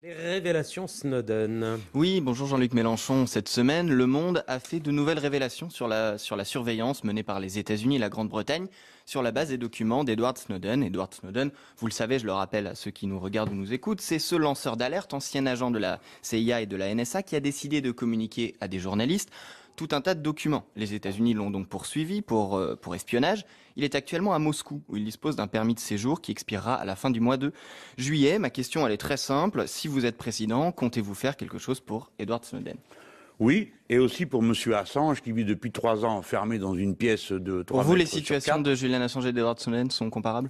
Les révélations Snowden. Oui, bonjour Jean-Luc Mélenchon. Cette semaine, Le Monde a fait de nouvelles révélations sur la surveillance menée par les États-Unis et la Grande-Bretagne sur la base des documents d'Edward Snowden. Edward Snowden, vous le savez, je le rappelle à ceux qui nous regardent ou nous écoutent, c'est ce lanceur d'alerte, ancien agent de la CIA et de la NSA, qui a décidé de communiquer à des journalistes tout un tas de documents. Les États-Unis l'ont donc poursuivi pour espionnage. Il est actuellement à Moscou, où il dispose d'un permis de séjour qui expirera à la fin du mois de juillet. Ma question, elle est très simple. Si vous êtes président, comptez-vous faire quelque chose pour Edward Snowden? Oui, et aussi pour M. Assange, qui vit depuis 3 ans enfermé dans une pièce de 3 Pour vous, les mètres sur situations 4. de Julian Assange et d'Edward Snowden sont comparables?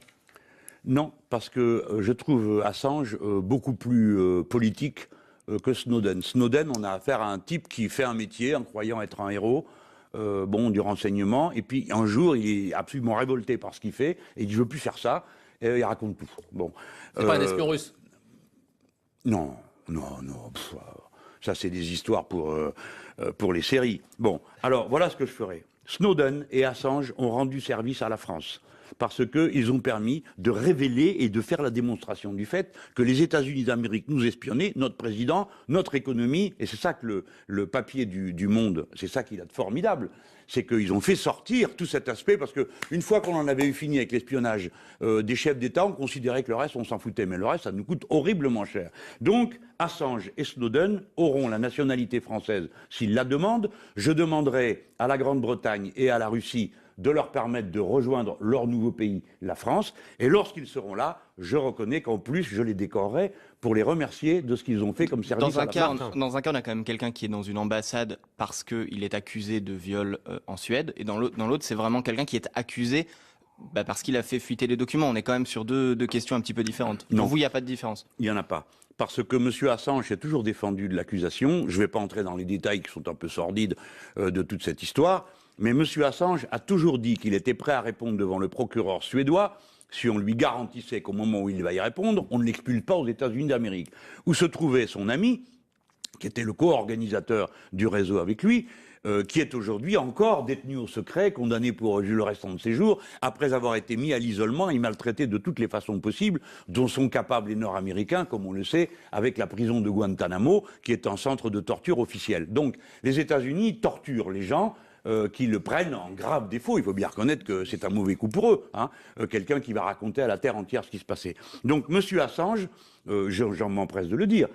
Non, parce que je trouve Assange beaucoup plus politique que Snowden. Snowden, on a affaire à un type qui fait un métier en croyant être un héros, du renseignement, et puis un jour, il est absolument révolté par ce qu'il fait, et il dit « je veux plus faire ça », et il raconte tout. Bon. C'est pas un espion russe? Non. Ça, c'est des histoires pour les séries. Bon, alors, voilà ce que je ferai. Snowden et Assange ont rendu service à la France parce qu'ils ont permis de révéler et de faire la démonstration du fait que les États-Unis d'Amérique nous espionnaient, notre président, notre économie, et c'est ça que le papier du Monde, c'est ça qu'il a de formidable, c'est qu'ils ont fait sortir tout cet aspect, parce qu'une fois qu'on en avait eu fini avec l'espionnage des chefs d'État, on considérait que le reste, on s'en foutait, mais le reste, ça nous coûte horriblement cher. Donc, Assange et Snowden auront la nationalité française s'ils la demandent. Je demanderai à la Grande-Bretagne et à la Russie de leur permettre de rejoindre leur nouveau pays, la France. Et lorsqu'ils seront là, je reconnais qu'en plus, je les décorerai pour les remercier de ce qu'ils ont fait comme service à la France. Dans un cas, on a quand même quelqu'un qui est dans une ambassade parce qu'il est accusé de viol en Suède. Et dans l'autre, c'est vraiment quelqu'un qui est accusé parce qu'il a fait fuiter des documents. On est quand même sur deux questions un petit peu différentes. Non. Pour vous, il n'y a pas de différence? Il n'y en a pas. Parce que M. Assange a toujours défendu de l'accusation. Je ne vais pas entrer dans les détails qui sont un peu sordides de toute cette histoire. Mais M. Assange a toujours dit qu'il était prêt à répondre devant le procureur suédois si on lui garantissait qu'au moment où il va y répondre, on ne l'expulse pas aux États-Unis d'Amérique. Où se trouvait son ami, qui était le co-organisateur du réseau avec lui, qui est aujourd'hui encore détenu au secret, condamné pour le restant de ses jours, après avoir été mis à l'isolement et maltraité de toutes les façons possibles, dont sont capables les Nord-Américains, comme on le sait, avec la prison de Guantanamo, qui est un centre de torture officiel. Donc, les États-Unis torturent les gens qui le prennent en grave défaut. Il faut bien reconnaître que c'est un mauvais coup pour eux, quelqu'un qui va raconter à la terre entière ce qui se passait. Donc, M. Assange, j'en m'empresse de le dire,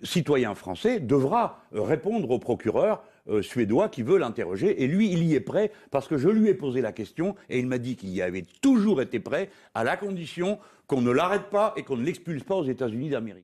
citoyen français, devra répondre au procureur suédois qui veut l'interroger, et lui, il y est prêt, parce que je lui ai posé la question, et il m'a dit qu'il y avait toujours été prêt, à la condition qu'on ne l'arrête pas et qu'on ne l'expulse pas aux États-Unis d'Amérique.